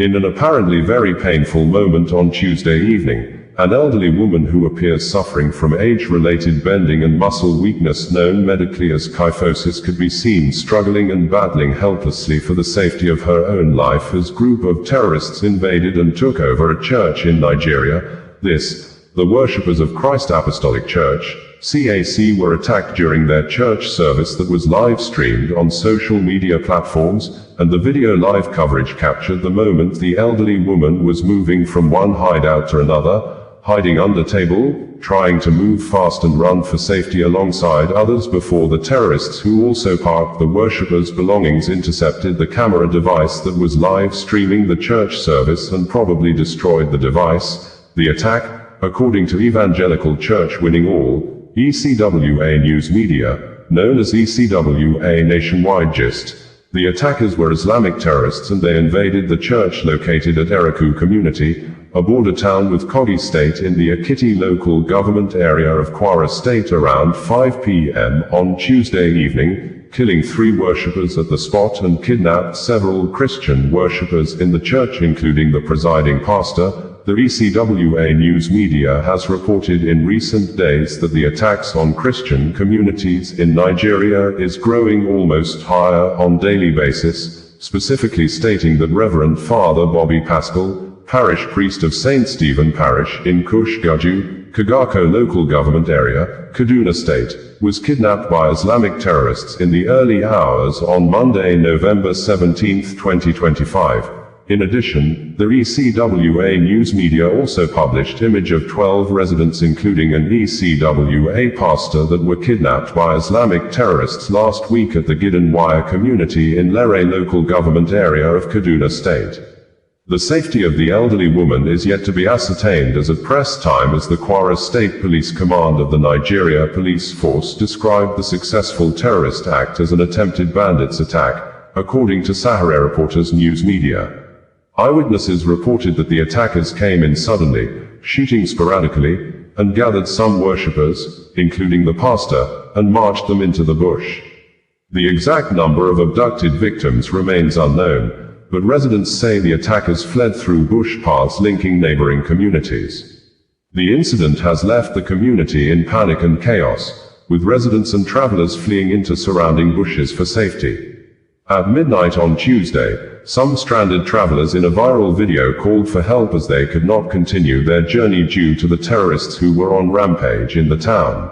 In an apparently very painful moment on Tuesday evening, an elderly woman who appears suffering from age-related bending and muscle weakness known medically as kyphosis could be seen struggling and battling helplessly for the safety of her own life as a group of terrorists invaded and took over a church in Nigeria. The worshippers of Christ Apostolic Church, CAC, were attacked during their church service that was live-streamed on social media platforms, and the video live coverage captured the moment the elderly woman was moving from one hideout to another, hiding under table, trying to move fast and run for safety alongside others before the terrorists, who also parked the worshippers' belongings, intercepted the camera device that was live streaming the church service and probably destroyed the device. The attack, according to Evangelical Church Winning All, ECWA News Media, known as ECWA Nationwide Gist. The attackers were Islamic terrorists and they invaded the church located at Eruku community, a border town with Kogi State in the Ekiti local government area of Kwara State around 5 p.m. on Tuesday evening, killing 3 worshippers at the spot and kidnapped several Christian worshippers in the church including the presiding pastor. The ECWA News Media has reported in recent days that the attacks on Christian communities in Nigeria is growing almost higher on daily basis, specifically stating that Reverend Father Bobby Pascal, parish priest of St. Stephen Parish in Kush Gaju, Kagako local government area, Kaduna State, was kidnapped by Islamic terrorists in the early hours on Monday, November 17, 2025. In addition, the ECWA News Media also published image of 12 residents including an ECWA pastor that were kidnapped by Islamic terrorists last week at the Gidanwaya community in Lere local government area of Kaduna State. The safety of the elderly woman is yet to be ascertained as at press time, as the Kwara State Police Command of the Nigeria Police Force described the successful terrorist act as an attempted bandits attack, according to Sahara Reporters News Media. Eyewitnesses reported that the attackers came in suddenly, shooting sporadically, and gathered some worshippers, including the pastor, and marched them into the bush. The exact number of abducted victims remains unknown, but residents say the attackers fled through bush paths linking neighboring communities. The incident has left the community in panic and chaos, with residents and travelers fleeing into surrounding bushes for safety. At midnight on Tuesday, some stranded travelers in a viral video called for help as they could not continue their journey due to the terrorists who were on rampage in the town.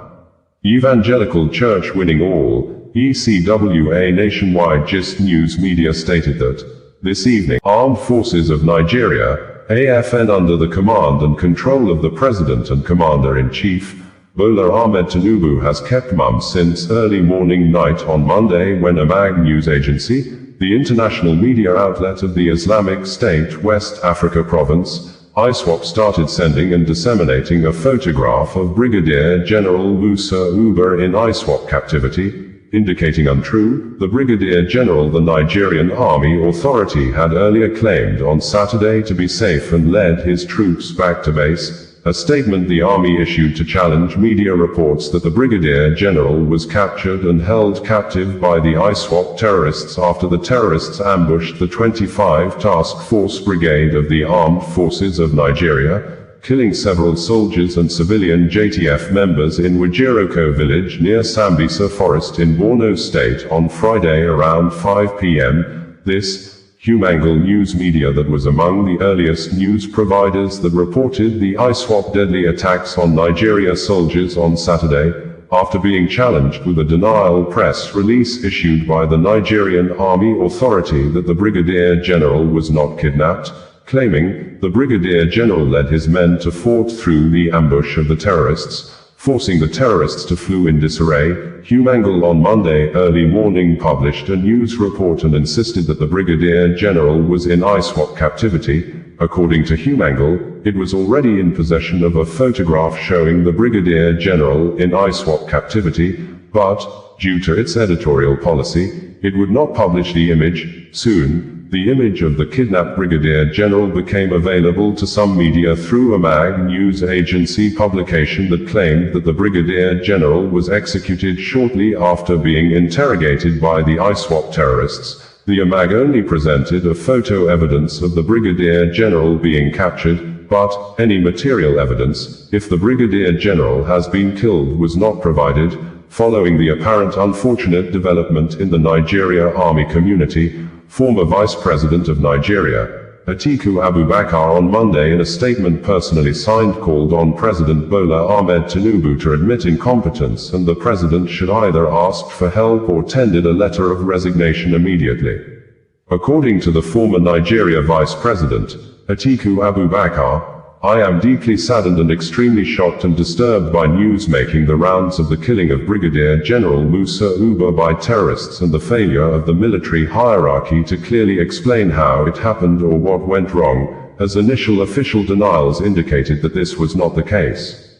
Evangelical Church Winning All, ECWA Nationwide Gist News Media stated that, this evening, Armed Forces of Nigeria, AFN under the command and control of the President and Commander-in-Chief, Bola Ahmed Tinubu, has kept mum since early morning night on Monday when a MAG news agency, the international media outlet of the Islamic State West Africa province, ISWAP, started sending and disseminating a photograph of Brigadier General Musa Uba in ISWAP captivity, indicating untrue. The Brigadier General, the Nigerian Army authority, had earlier claimed on Saturday to be safe and led his troops back to base. A statement the Army issued to challenge media reports that the Brigadier General was captured and held captive by the ISWAP terrorists after the terrorists ambushed the 25 Task Force Brigade of the Armed Forces of Nigeria, killing several soldiers and civilian JTF members in Wajiroko village near Sambisa Forest in Borno State on Friday around 5 p.m. This Humangle News Media that was among the earliest news providers that reported the ISWAP deadly attacks on Nigeria soldiers on Saturday, after being challenged with a denial press release issued by the Nigerian Army authority that the Brigadier General was not kidnapped, claiming the Brigadier General led his men to fort through the ambush of the terrorists, forcing the terrorists to flee in disarray. Humangle on Monday early morning published a news report and insisted that the Brigadier General was in ISWAP captivity. According to Humangle, it was already in possession of a photograph showing the Brigadier General in ISWAP captivity, but, due to its editorial policy, it would not publish the image. Soon, the image of the kidnapped Brigadier General became available to some media through a MAG news agency publication that claimed that the Brigadier General was executed shortly after being interrogated by the ISWAP terrorists. The AMAG only presented a photo evidence of the Brigadier General being captured, but any material evidence, if the Brigadier General has been killed, was not provided, following the apparent unfortunate development in the Nigerian Army community. Former Vice President of Nigeria, Atiku Abubakar, on Monday in a statement personally signed called on President Bola Ahmed Tinubu to admit incompetence, and the president should either ask for help or tendered a letter of resignation immediately. According to the former Nigeria Vice President, Atiku Abubakar, I am deeply saddened and extremely shocked and disturbed by news making the rounds of the killing of Brigadier General Musa Uba by terrorists and the failure of the military hierarchy to clearly explain how it happened or what went wrong, as initial official denials indicated that this was not the case.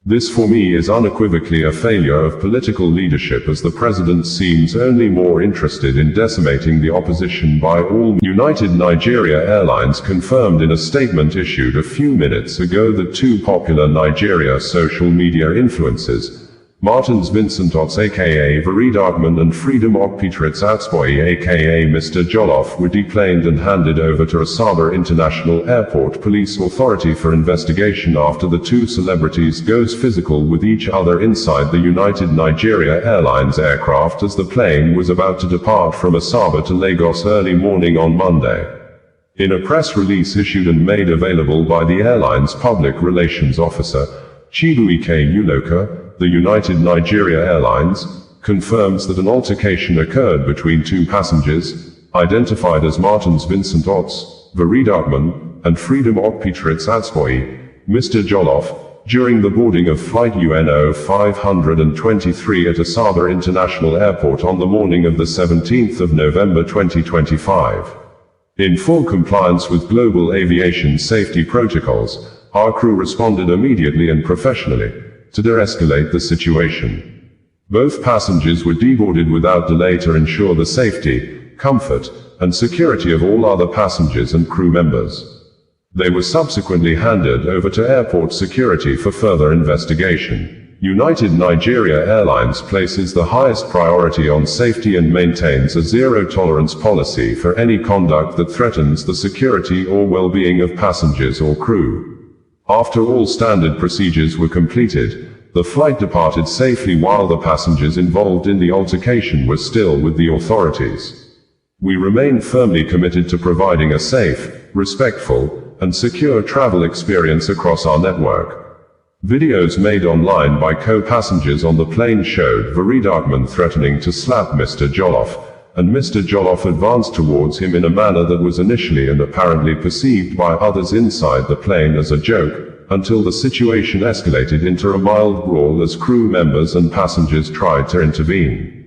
This for me is unequivocally a failure of political leadership, as the president seems only more interested in decimating the opposition by all means. United Nigeria Airlines confirmed in a statement issued a few minutes ago that two popular Nigeria social media influencers, Martins Vincent Ots aka Veridagman and Freedom Okpitritz Atsboy aka Mr. Jollof, were deplaned and handed over to Asaba International Airport Police Authority for investigation after the two celebrities goes physical with each other inside the United Nigeria Airlines aircraft as the plane was about to depart from Asaba to Lagos early morning on Monday. In a press release issued and made available by the airline's public relations officer, Chibuike Unoka, the United Nigeria Airlines confirms that an altercation occurred between two passengers, identified as Martins Vincent Ots, Veridagman, and Freedom Okpitritz Atsboy, Mr. Jollof, during the boarding of Flight UNO 523 at Asaba International Airport on the morning of the 17th of November 2025. In full compliance with global aviation safety protocols, our crew responded immediately and professionally to de-escalate the situation. Both passengers were deboarded without delay to ensure the safety, comfort, and security of all other passengers and crew members. They were subsequently handed over to airport security for further investigation. United Nigeria Airlines places the highest priority on safety and maintains a zero-tolerance policy for any conduct that threatens the security or well-being of passengers or crew. After all standard procedures were completed, the flight departed safely while the passengers involved in the altercation were still with the authorities. We remain firmly committed to providing a safe, respectful, and secure travel experience across our network. Videos made online by co-passengers on the plane showed Veridagman threatening to slap Mr. Jollof, and Mr. Jollof advanced towards him in a manner that was initially and apparently perceived by others inside the plane as a joke, until the situation escalated into a mild brawl as crew members and passengers tried to intervene.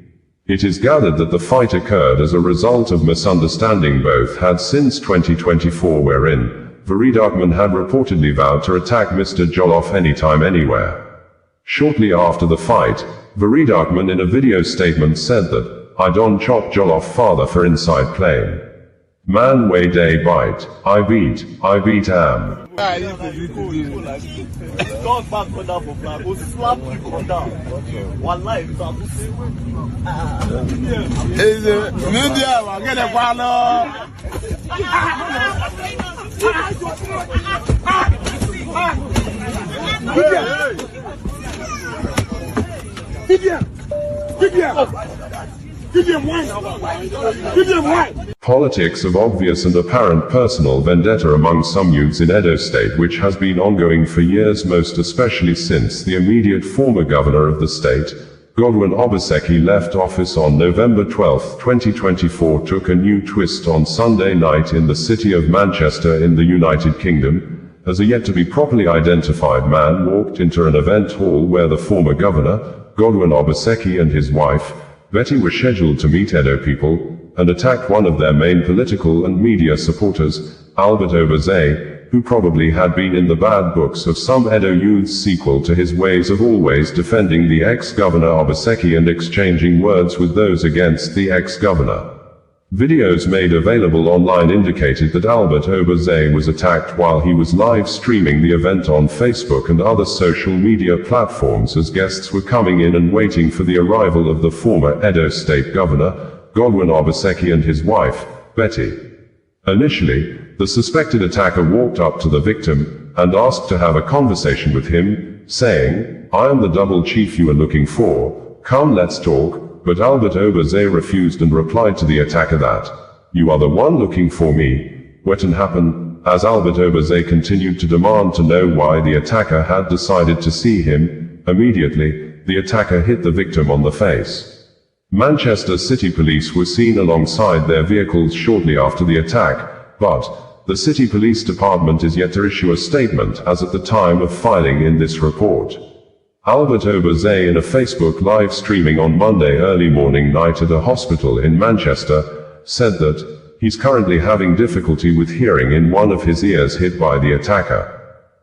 It is gathered that the fight occurred as a result of misunderstanding both had since 2024, wherein Veridagman had reportedly vowed to attack Mr. Jollof anytime anywhere. Shortly after the fight, Veridagman in a video statement said that, I don't chop Jollof father for inside plane. Man way day bite, I beat am. Politics of obvious and apparent personal vendetta among some youths in Edo State, which has been ongoing for years, most especially since the immediate former governor of the state, Godwin Obaseki, left office on November 12, 2024, took a new twist on Sunday night in the city of Manchester in the United Kingdom, as a yet-to-be properly identified man walked into an event hall where the former governor, Godwin Obaseki, and his wife, Betty, were scheduled to meet Edo people, and attacked one of their main political and media supporters, Albert Obaze, who probably had been in the bad books of some Edo youth's sequel to his ways of always defending the ex-governor Obaseki and exchanging words with those against the ex-governor. Videos made available online indicated that Albert Obaze was attacked while he was live streaming the event on Facebook and other social media platforms as guests were coming in and waiting for the arrival of the former Edo State Governor, Godwin Obaseki, and his wife, Betty. Initially, the suspected attacker walked up to the victim and asked to have a conversation with him, saying, "I am the double chief you are looking for, come let's talk," but Albert Obaze refused and replied to the attacker that, "You are the one looking for me." What happened? As Albert Obaze continued to demand to know why the attacker had decided to see him, immediately, the attacker hit the victim on the face. Manchester City Police were seen alongside their vehicles shortly after the attack, but the City Police Department is yet to issue a statement as at the time of filing in this report. Albert Obaze, in a Facebook live streaming on Monday early morning night at a hospital in Manchester, said that he's currently having difficulty with hearing in one of his ears hit by the attacker.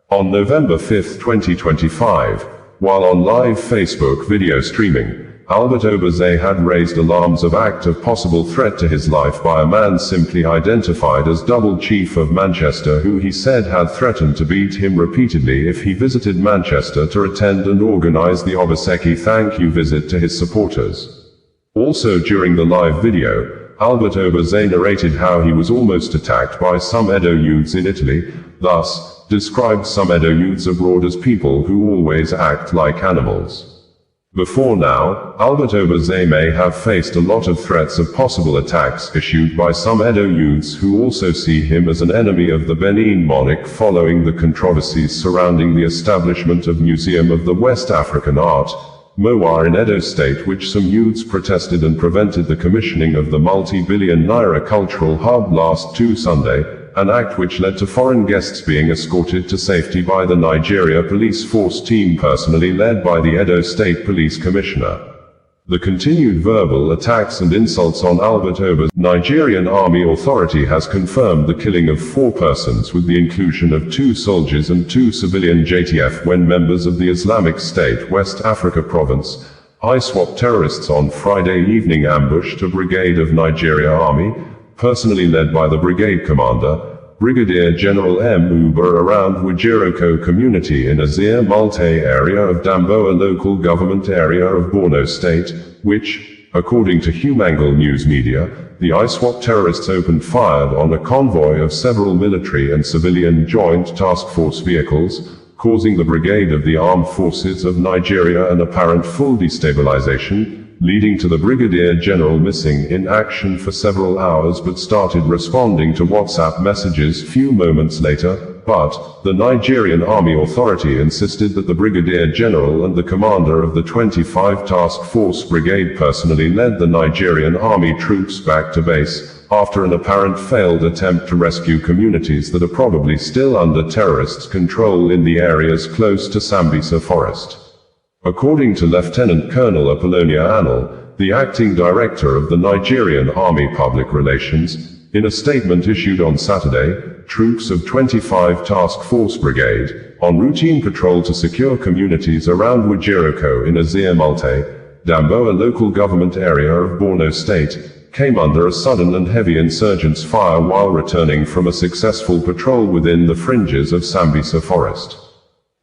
On November 5, 2025, while on live Facebook video streaming, Albert Obaze had raised alarms of act of possible threat to his life by a man simply identified as Double Chief of Manchester, who he said had threatened to beat him repeatedly if he visited Manchester to attend and organize the Obaseki thank you visit to his supporters. Also during the live video, Albert Obaze narrated how he was almost attacked by some Edo youths in Italy, thus described some Edo youths abroad as people who always act like animals. Before now, Albert Obaze may have faced a lot of threats of possible attacks issued by some Edo youths who also see him as an enemy of the Benin monarch following the controversies surrounding the establishment of Museum of the West African Art, MOWA, in Edo State, which some youths protested and prevented the commissioning of the multi-billion naira cultural hub last Sunday, an act which led to foreign guests being escorted to safety by the Nigeria Police Force team personally led by the Edo State Police Commissioner. The continued verbal attacks and insults on Albert Obaze. Nigerian Army Authority has confirmed the killing of 4 persons with the inclusion of 2 soldiers and 2 civilian JTF when members of the Islamic State West Africa Province, ISWAP terrorists on Friday evening ambushed a brigade of Nigerian Army, personally led by the brigade commander, Brigadier General M. Uber, around Wajiroko community in Azir Multe area of Damboa local government area of Borno State, which, according to Humangle News Media, the ISWAP terrorists opened fire on a convoy of several military and civilian joint task force vehicles, causing the brigade of the armed forces of Nigeria an apparent full destabilization, leading to the Brigadier General missing in action for several hours but started responding to WhatsApp messages few moments later, but the Nigerian Army Authority insisted that the Brigadier General and the commander of the 25 Task Force Brigade personally led the Nigerian Army troops back to base, after an apparent failed attempt to rescue communities that are probably still under terrorists' control in the areas close to Sambisa Forest. According to Lieutenant Colonel Apollonia Anil, the acting director of the Nigerian Army Public Relations, in a statement issued on Saturday, troops of 25 Task Force Brigade, on routine patrol to secure communities around Wajiroko in Azir Multe, Damboa local government area of Borno State, came under a sudden and heavy insurgents' fire while returning from a successful patrol within the fringes of Sambisa Forest.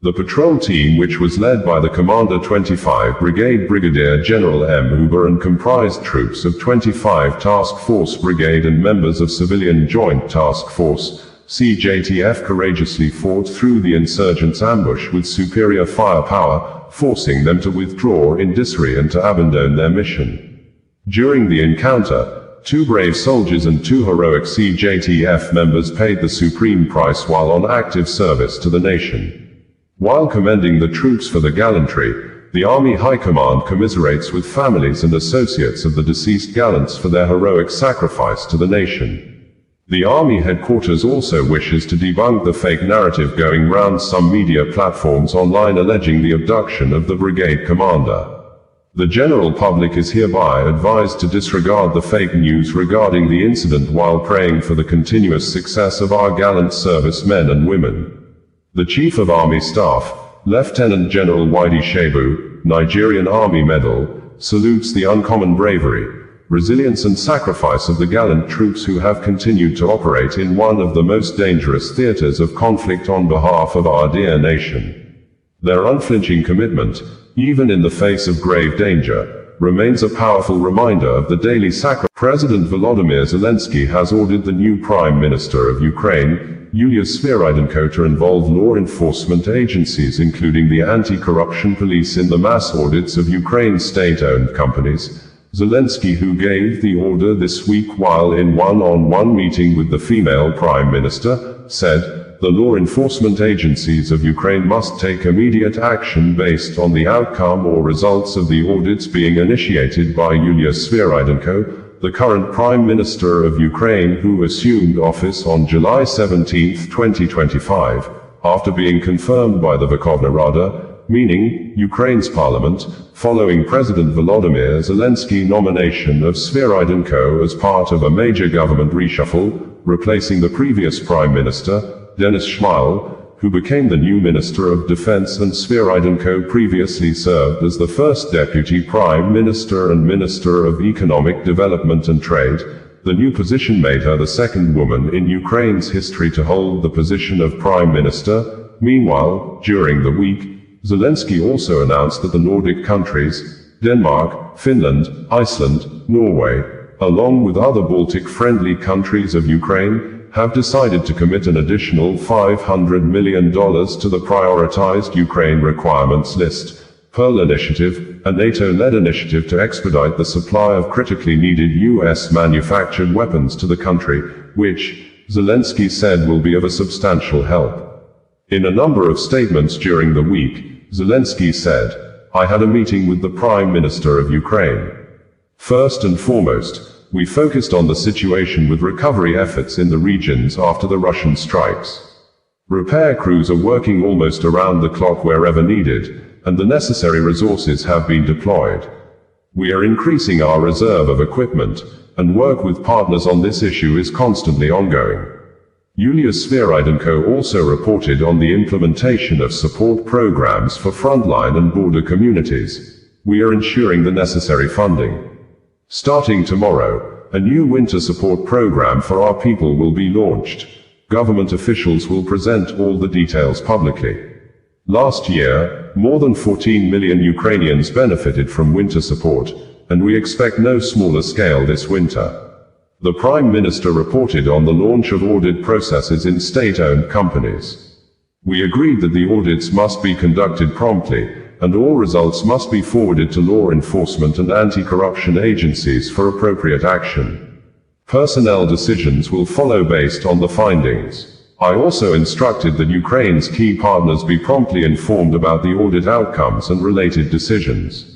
The patrol team, which was led by the Commander 25 Brigade Brigadier General M. Uber and comprised troops of 25 Task Force Brigade and members of Civilian Joint Task Force, CJTF, courageously fought through the insurgents' ambush with superior firepower, forcing them to withdraw in disarray and to abandon their mission. During the encounter, 2 brave soldiers and 2 heroic CJTF members paid the supreme price while on active service to the nation. While commending the troops for the gallantry, the Army High Command commiserates with families and associates of the deceased gallants for their heroic sacrifice to the nation. The Army headquarters also wishes to debunk the fake narrative going round some media platforms online alleging the abduction of the brigade commander. The general public is hereby advised to disregard the fake news regarding the incident while praying for the continuous success of our gallant servicemen and women. The Chief of Army Staff, Lieutenant General Wide Shebu, Nigerian Army Medal, salutes the uncommon bravery, resilience and sacrifice of the gallant troops who have continued to operate in one of the most dangerous theaters of conflict on behalf of our dear nation. Their unflinching commitment, even in the face of grave danger, remains a powerful reminder of the daily sacrifice. President Volodymyr Zelensky has ordered the new Prime Minister of Ukraine, Yulia Sviridenko, to involve law enforcement agencies including the anti-corruption police in the mass audits of Ukraine's state-owned companies. Zelensky, who gave the order this week while in one-on-one meeting with the female Prime Minister, said, "The law enforcement agencies of Ukraine must take immediate action based on the outcome or results of the audits being initiated by Yulia Sviridenko, the current Prime Minister of Ukraine, who assumed office on July 17, 2025, after being confirmed by the Verkhovna Rada, meaning Ukraine's parliament, following President Volodymyr Zelensky's nomination of Sviridenko as part of a major government reshuffle, replacing the previous Prime Minister, Denis Shmyhal, who became the new Minister of Defense, and Sviridenko previously served as the first Deputy Prime Minister and Minister of Economic Development and Trade. The new position made her the second woman in Ukraine's history to hold the position of Prime Minister. Meanwhile, during the week, Zelensky also announced that the Nordic countries, Denmark, Finland, Iceland, Norway, along with other Baltic-friendly countries of Ukraine, have decided to commit an additional $500 million to the prioritized Ukraine requirements list, Pearl Initiative, a NATO-led initiative to expedite the supply of critically needed US-manufactured weapons to the country, which, Zelensky said, will be of a substantial help. In a number of statements during the week, Zelensky said, "I had a meeting with the Prime Minister of Ukraine. First and foremost, we focused on the situation with recovery efforts in the regions after the Russian strikes. Repair crews are working almost around the clock wherever needed, and the necessary resources have been deployed. We are increasing our reserve of equipment, and work with partners on this issue is constantly ongoing." Yulia Sviridenko also reported on the implementation of support programs for frontline and border communities. "We are ensuring the necessary funding. Starting tomorrow, a new winter support program for our people will be launched. Government officials will present all the details publicly." Last year, more than 14 million Ukrainians benefited from winter support, and we expect no smaller scale this winter. The Prime Minister reported on the launch of audit processes in state-owned companies. "We agreed that the audits must be conducted promptly, and all results must be forwarded to law enforcement and anti-corruption agencies for appropriate action. Personnel decisions will follow based on the findings. I also instructed that Ukraine's key partners be promptly informed about the audit outcomes and related decisions.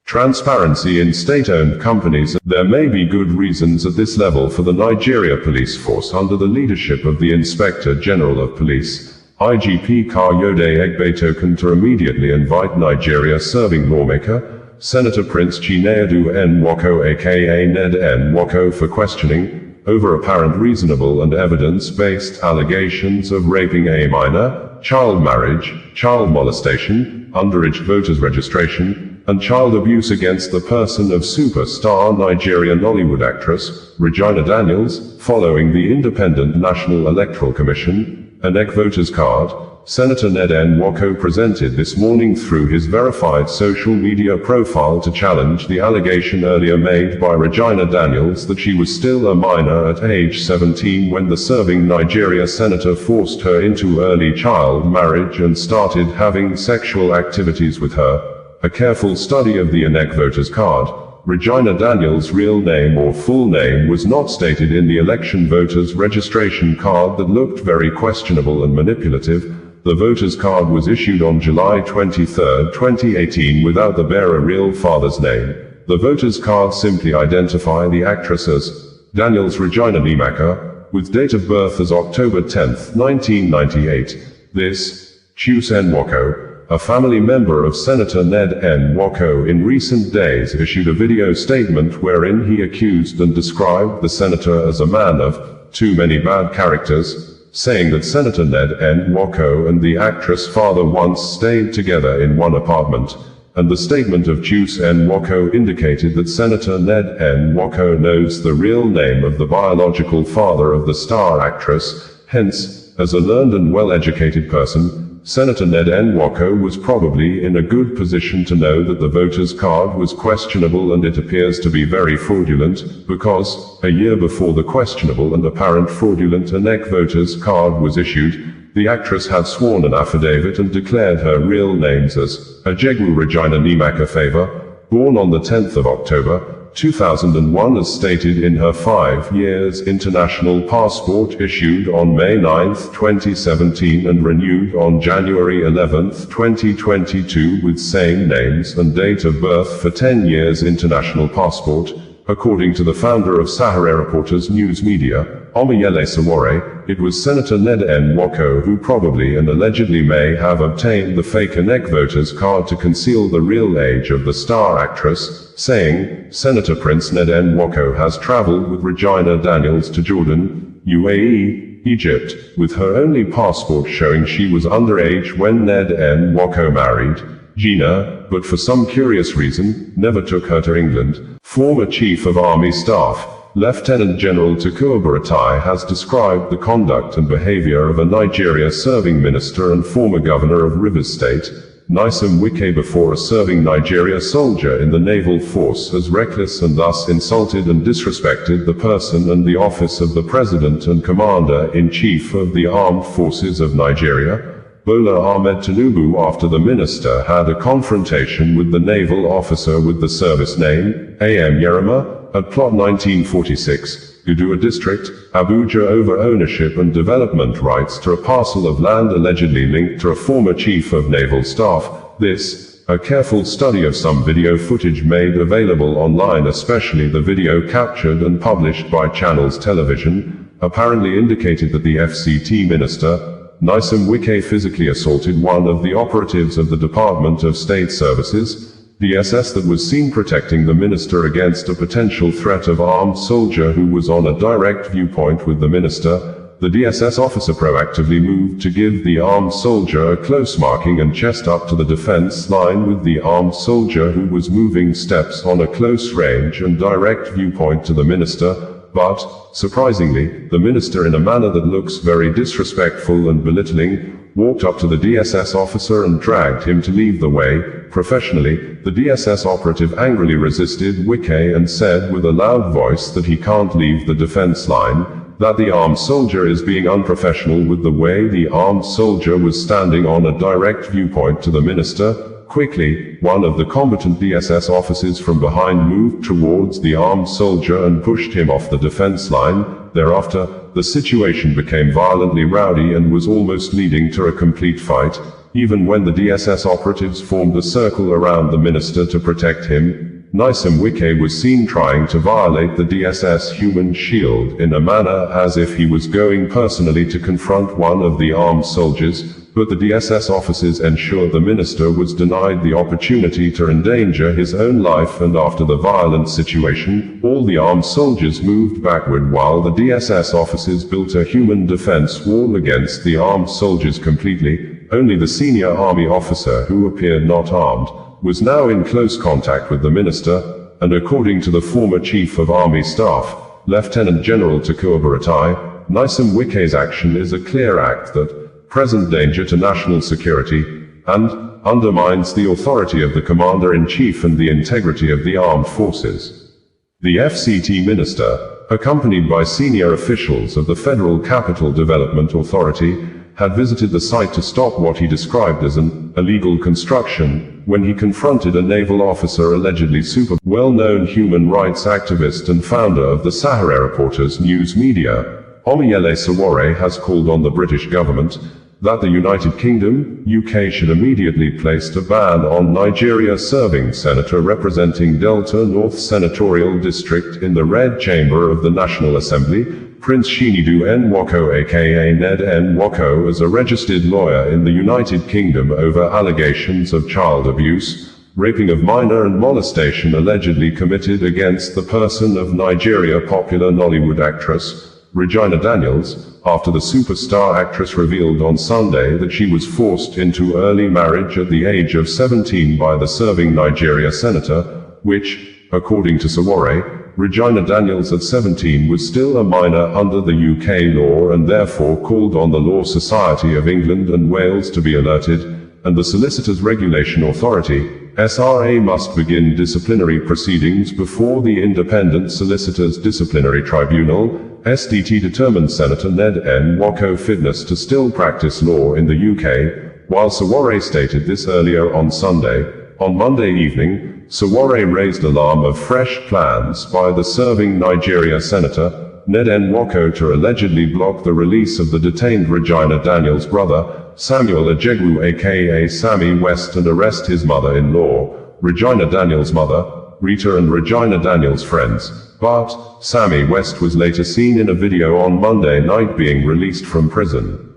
Transparency in state-owned companies. There may be good reasons at this level for the Nigeria police force under the leadership of the Inspector General of Police, IGP Kayode Egbetoken, to immediately invite Nigeria-serving lawmaker, Senator Prince Chinedu Nwoko aka Ned Nwoko, for questioning over apparent reasonable and evidence-based allegations of raping a minor, child marriage, child molestation, underage voters registration, and child abuse against the person of superstar Nigerian Nollywood actress, Regina Daniels, following the Independent National Electoral Commission, INEC voters card, Senator Ned Nwoko presented this morning through his verified social media profile to challenge the allegation earlier made by Regina Daniels that she was still a minor at age 17 when the serving Nigeria senator forced her into early child marriage and started having sexual activities with her. A careful study of the INEC voters card, Regina Daniels' real name or full name was not stated in the election voters registration card that looked very questionable and manipulative. The voters card was issued on July 23, 2018 without the bearer real father's name. The voters card simply identify the actress as Daniels Regina Nimaka, with date of birth as October 10, 1998. This, Chius Nwoko, a family member of Senator Ned Nwoko, in recent days issued a video statement wherein he accused and described the senator as a man of too many bad characters, saying that Senator Ned Nwoko and the actress' father once stayed together in one apartment, and the statement of Chius Nwoko indicated that Senator Ned Nwoko knows the real name of the biological father of the star actress. Hence, as a learned and well-educated person, Senator Ned Nwoko was probably in a good position to know that the voter's card was questionable, and it appears to be very fraudulent, because, a year before the questionable and apparent fraudulent NEC voter's card was issued, the actress had sworn an affidavit and declared her real names as Ajegu Regina Nimaka-Favor, born on the 10th of October, 2001, as stated in her 5 years international passport issued on May 9, 2017 and renewed on January 11, 2022 with same names and date of birth for 10 years international passport. According to the founder of Sahara Reporters News Media, Omoyele Sowore, it was Senator Ned Nwoko who probably and allegedly may have obtained the fake NEC voter's card to conceal the real age of the star actress, saying, Senator Prince Ned Nwoko has traveled with Regina Daniels to Jordan, UAE, Egypt, with her only passport showing she was underage when Ned Nwoko married Gina, but for some curious reason, never took her to England. Former Chief of Army Staff, Lieutenant General Tukur Buratai, has described the conduct and behavior of a Nigeria serving minister and former governor of Rivers State, Nyesom Wike, before a serving Nigeria soldier in the naval force as reckless, and thus insulted and disrespected the person and the office of the President and Commander-in-Chief of the Armed Forces of Nigeria, Bola Ahmed Tinubu, after the minister had a confrontation with the naval officer with the service name, A.M. Yerima, at Plot 1946, Gudua District, Abuja, over ownership and development rights to a parcel of land allegedly linked to a former chief of naval staff. This, a careful study of some video footage made available online, especially the video captured and published by Channels Television, apparently indicated that the FCT minister, Nyesom Wike, physically assaulted one of the operatives of the Department of State Services, DSS, that was seen protecting the minister against a potential threat of armed soldier who was on a direct viewpoint with the minister. The DSS officer proactively moved to give the armed soldier a close marking and chest up to the defense line, with the armed soldier who was moving steps on a close range and direct viewpoint to the minister. But, surprisingly, the minister, in a manner that looks very disrespectful and belittling, walked up to the DSS officer and dragged him to leave the way. Professionally, the DSS operative angrily resisted Wike and said with a loud voice that he can't leave the defense line, that the armed soldier is being unprofessional with the way the armed soldier was standing on a direct viewpoint to the minister. Quickly, one of the combatant DSS officers from behind moved towards the armed soldier and pushed him off the defense line. Thereafter, the situation became violently rowdy and was almost leading to a complete fight, even when the DSS operatives formed a circle around the minister to protect him. Nyesom Wike was seen trying to violate the DSS human shield in a manner as if he was going personally to confront one of the armed soldiers, but the DSS officers ensured the minister was denied the opportunity to endanger his own life, and after the violent situation, all the armed soldiers moved backward while the DSS officers built a human defense wall against the armed soldiers completely. Only the senior army officer, who appeared not armed, was now in close contact with the minister, and according to the former Chief of Army Staff, Lieutenant General Tukur Buratai, Nyesom Wike's action is a clear act that presents danger to national security, and undermines the authority of the Commander-in-Chief and the integrity of the armed forces. The FCT minister, accompanied by senior officials of the Federal Capital Development Authority, had visited the site to stop what he described as an illegal construction, when he confronted a naval officer, allegedly well-known human rights activist and founder of the Sahara Reporters News Media. Omoyele Sowore has called on the British government that the United Kingdom, UK, should immediately place a ban on Nigeria serving senator representing Delta North Senatorial District in the Red Chamber of the National Assembly, Prince Chinedu Nwoko aka Ned Nwoko, as a registered lawyer in the United Kingdom over allegations of child abuse, raping of minor and molestation allegedly committed against the person of Nigeria popular Nollywood actress Regina Daniels, after the superstar actress revealed on Sunday that she was forced into early marriage at the age of 17 by the serving Nigeria senator, which, according to Sowore, Regina Daniels at 17 was still a minor under the UK law and therefore called on the Law Society of England and Wales to be alerted, and the Solicitors Regulation Authority, SRA, must begin disciplinary proceedings before the Independent Solicitors Disciplinary Tribunal, SDT, determined Senator Ned Nwoko fitness to still practice law in the UK, while Sowore stated this earlier on Sunday. On Monday evening, Sowore raised alarm of fresh plans by the serving Nigeria Senator, Ned Nwoko, to allegedly block the release of the detained Regina Daniels' brother, Samuel Ejegwu aka Sammy West, and arrest his mother-in-law, Regina Daniels' mother, Rita, and Regina Daniels' friends. But Sammy West was later seen in a video on Monday night being released from prison.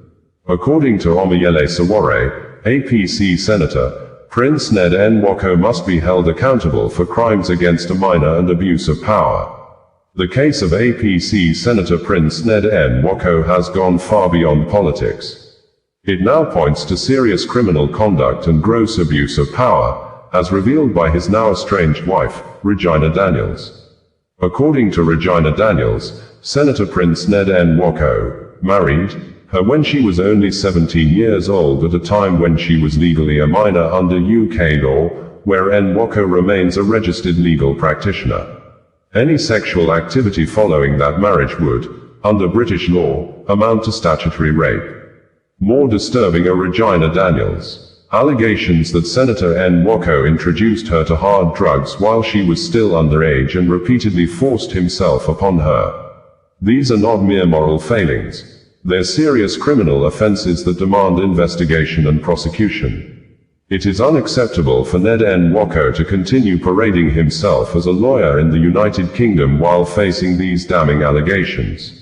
According to Omoyele Sowore, APC Senator, Prince Ned Nwoko must be held accountable for crimes against a minor and abuse of power. The case of APC Senator Prince Ned Nwoko has gone far beyond politics. It now points to serious criminal conduct and gross abuse of power, as revealed by his now estranged wife, Regina Daniels. According to Regina Daniels, Senator Prince Ned Nwoko married her when she was only 17 years old, at a time when she was legally a minor under UK law, where Nwoko remains a registered legal practitioner. Any sexual activity following that marriage would, under British law, amount to statutory rape. More disturbing are Regina Daniels' allegations that Senator Nwoko introduced her to hard drugs while she was still underage and repeatedly forced himself upon her. These are not mere moral failings. They're serious criminal offenses that demand investigation and prosecution. It is unacceptable for Ned Nwoko to continue parading himself as a lawyer in the United Kingdom while facing these damning allegations.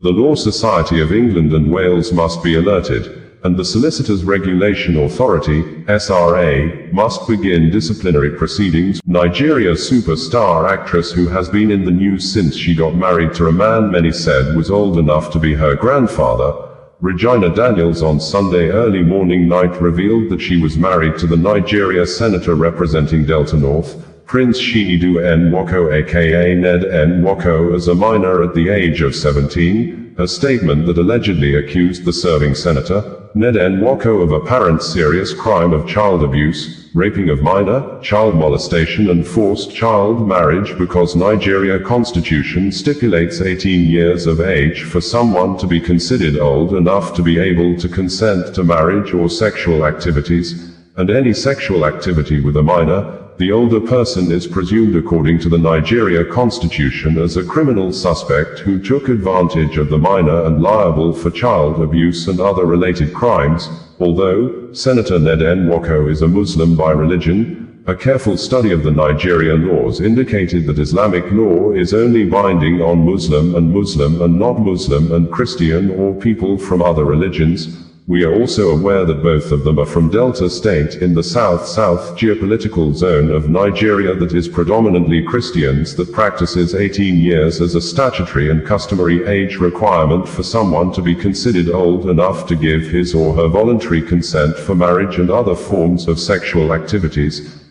The Law Society of England and Wales must be alerted, and the Solicitors Regulation Authority, SRA, must begin disciplinary proceedings. Nigeria's superstar actress, who has been in the news since she got married to a man many said was old enough to be her grandfather, Regina Daniels, on Sunday early morning night revealed that she was married to the Nigeria senator representing Delta North, Prince Chinedu Nwoko aka Ned Nwoko, as a minor at the age of 17, a statement that allegedly accused the serving senator, Ned Nwoko, of apparent serious crime of child abuse, raping of minor, child molestation and forced child marriage, because Nigeria constitution stipulates 18 years of age for someone to be considered old enough to be able to consent to marriage or sexual activities, and any sexual activity with a minor. The older person is presumed, according to the Nigeria constitution, as a criminal suspect who took advantage of the minor and liable for child abuse and other related crimes. Although Senator Ned Nwoko is a Muslim by religion, a careful study of the Nigeria laws indicated that Islamic law is only binding on Muslim and not Muslim and Christian or people from other religions. We are also aware that both of them are from Delta State in the south-south geopolitical zone of Nigeria that is predominantly Christians, that practices 18 years as a statutory and customary age requirement for someone to be considered old enough to give his or her voluntary consent for marriage and other forms of sexual activities.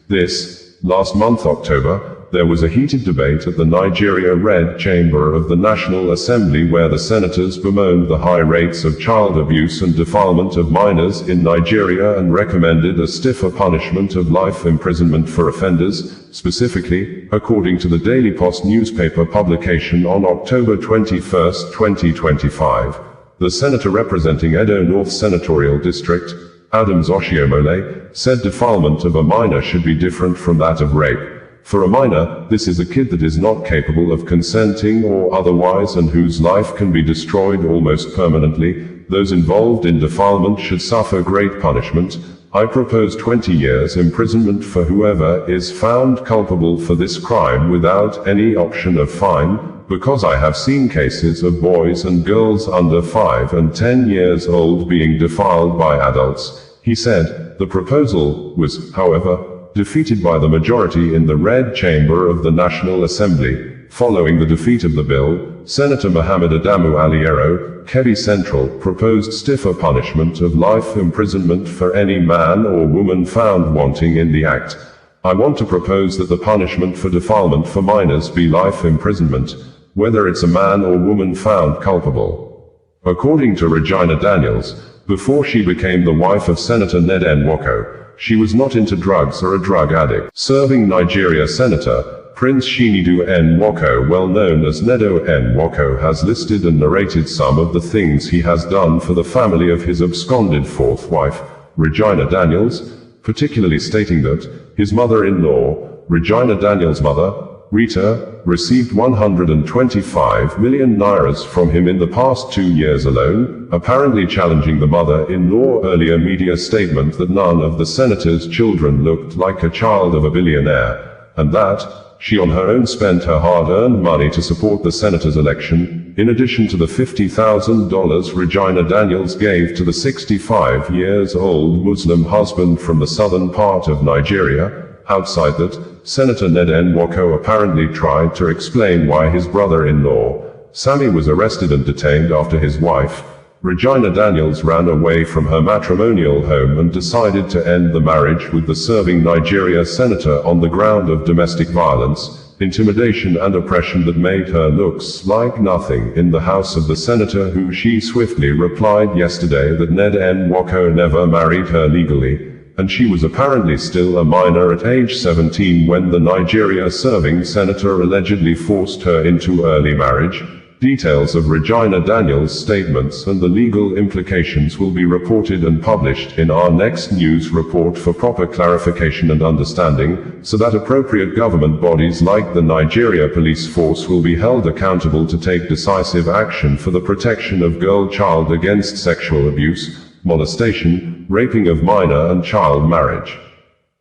Last month, October, there was a heated debate at the Nigeria Red Chamber of the National Assembly where the senators bemoaned the high rates of child abuse and defilement of minors in Nigeria and recommended a stiffer punishment of life imprisonment for offenders. Specifically, according to the Daily Post newspaper publication on October 21, 2025, the senator representing Edo North Senatorial District, Adams Oshiomhole, said defilement of a minor should be different from that of rape. For a minor, this is a kid that is not capable of consenting or otherwise and whose life can be destroyed almost permanently. Those involved in defilement should suffer great punishment. I propose 20 years imprisonment for whoever is found culpable for this crime without any option of fine, because I have seen cases of boys and girls under 5 and 10 years old being defiled by adults, he said. The proposal was, however, defeated by the majority in the Red Chamber of the National Assembly. Following the defeat of the bill, Senator Mohammed Adamu Aliero, Kebbi Central, proposed stiffer punishment of life imprisonment for any man or woman found wanting in the act. I want to propose that the punishment for defilement for minors be life imprisonment, whether it's a man or woman found culpable. According to Regina Daniels, before she became the wife of Senator Ned Nwoko, she was not into drugs or a drug addict. Serving Nigeria Senator, Prince Chinedu Nwoko, well known as Nedo Nwoko, has listed and narrated some of the things he has done for the family of his absconded fourth wife, Regina Daniels, particularly stating that his mother-in-law, Regina Daniels' mother, Rita, received 125 million nairas from him in the past 2 years alone, apparently challenging the mother-in-law earlier media statement that none of the senator's children looked like a child of a billionaire, and that she on her own spent her hard-earned money to support the senator's election, in addition to the $50,000 Regina Daniels gave to the 65-year-old Muslim husband from the southern part of Nigeria. Outside that, Senator Ned Nwoko apparently tried to explain why his brother-in-law, Sammy, was arrested and detained after his wife, Regina Daniels, ran away from her matrimonial home and decided to end the marriage with the serving Nigeria senator on the ground of domestic violence, intimidation and oppression that made her look like nothing in the house of the senator, who she swiftly replied yesterday that Ned Nwoko never married her legally, and she was apparently still a minor at age 17 when the Nigeria serving senator allegedly forced her into early marriage. Details of Regina Daniels' statements and the legal implications will be reported and published in our next news report for proper clarification and understanding, so that appropriate government bodies like the Nigeria Police Force will be held accountable to take decisive action for the protection of girl-child against sexual abuse, molestation, raping of minor and child marriage.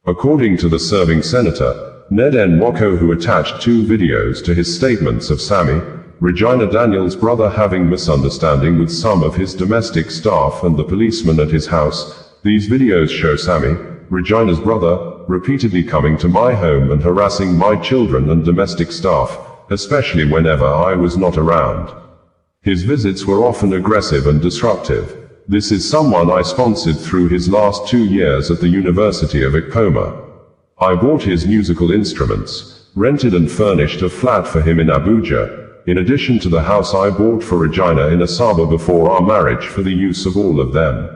According to the serving senator, Ned Nwoko, who attached 2 videos to his statements of Sammy, Regina Daniels' brother, having misunderstanding with some of his domestic staff and the policeman at his house. These videos show Sammy, Regina's brother, repeatedly coming to my home and harassing my children and domestic staff, especially whenever I was not around. His visits were often aggressive and disruptive. This is someone I sponsored through his last 2 years at the University of Ikpoma. I bought his musical instruments, rented and furnished a flat for him in Abuja, in addition to the house I bought for Regina in Asaba before our marriage for the use of all of them.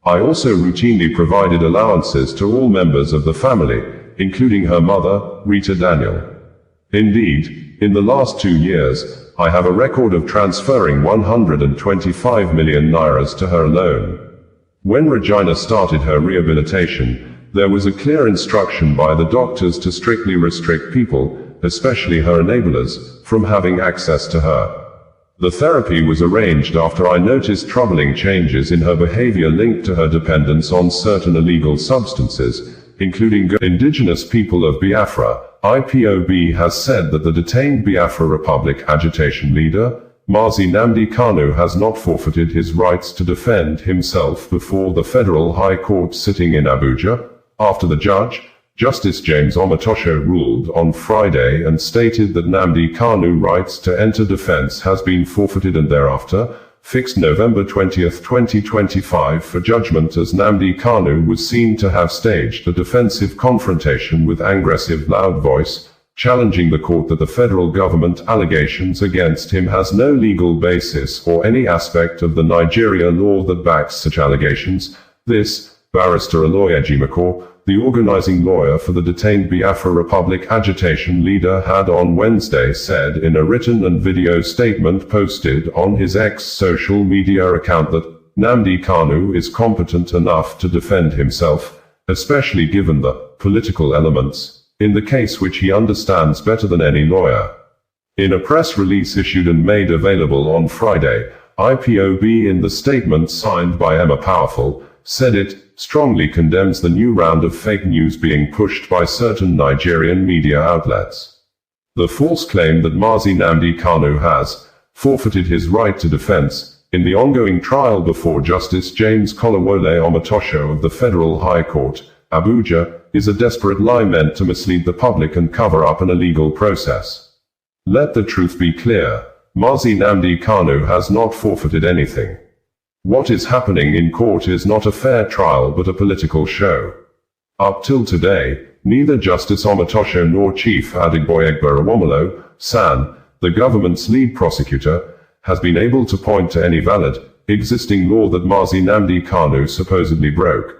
I also routinely provided allowances to all members of the family, including her mother, Rita Daniel. Indeed, in the last 2 years, I have a record of transferring 125 million nairas to her alone. When Regina started her rehabilitation, there was a clear instruction by the doctors to strictly restrict people, especially her enablers, from having access to her. The therapy was arranged after I noticed troubling changes in her behavior linked to her dependence on certain illegal substances, including indigenous people of Biafra. IPOB has said that the detained Biafra Republic agitation leader, Mazi Nnamdi Kanu, has not forfeited his rights to defend himself before the Federal High Court sitting in Abuja, after the judge, Justice James Omotosho, ruled on Friday and stated that Nnamdi Kanu's rights to enter defense has been forfeited, and thereafter fixed November 20, 2025 for judgment, as Nnamdi Kanu was seen to have staged a defensive confrontation with aggressive loud voice, challenging the court that the federal government allegations against him has no legal basis or any aspect of the Nigeria law that backs such allegations. This, Barrister Oloyejimako, the organizing lawyer for the detained Biafra Republic agitation leader, had on Wednesday said in a written and video statement posted on his X social media account that Nnamdi Kanu is competent enough to defend himself, especially given the political elements in the case which he understands better than any lawyer. In a press release issued and made available on Friday, IPOB, in the statement signed by Emma Powerful, said it strongly condemns the new round of fake news being pushed by certain Nigerian media outlets. The false claim that Mazi Nnamdi Kanu has forfeited his right to defense in the ongoing trial before Justice James Kolawole Omotosho of the Federal High Court, Abuja, is a desperate lie meant to mislead the public and cover up an illegal process. Let the truth be clear: Mazi Nnamdi Kanu has not forfeited anything. What is happening in court is not a fair trial but a political show. Up till today, neither Justice Omatosho nor Chief Adigboyegbara San, the government's lead prosecutor, has been able to point to any valid, existing law that Mazi Nnamdi Kanu supposedly broke.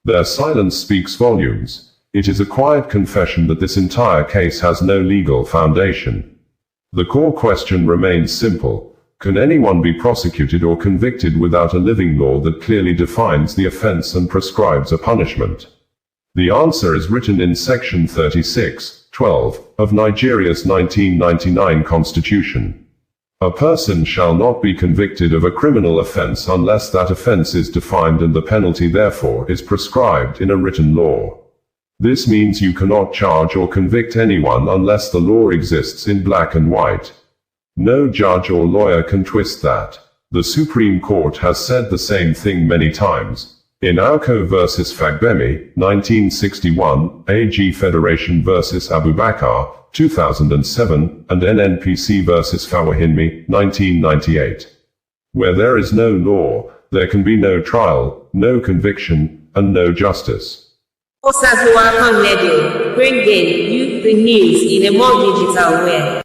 Their silence speaks volumes. It is a quiet confession that this entire case has no legal foundation. The core question remains simple. Can anyone be prosecuted or convicted without a living law that clearly defines the offense and prescribes a punishment? The answer is written in Section 36(12) of Nigeria's 1999 Constitution. A person shall not be convicted of a criminal offense unless that offense is defined and the penalty therefore is prescribed in a written law. This means you cannot charge or convict anyone unless the law exists in black and white. No judge or lawyer can twist that. The Supreme Court has said the same thing many times. In Auko vs. Fagbemi, 1961, AG Federation vs. Abubakar, 2007, and NNPC vs. Fawahinmi, 1998. Where there is no law, there can be no trial, no conviction, and no justice. Brigade, bringing you the news in a more digital way.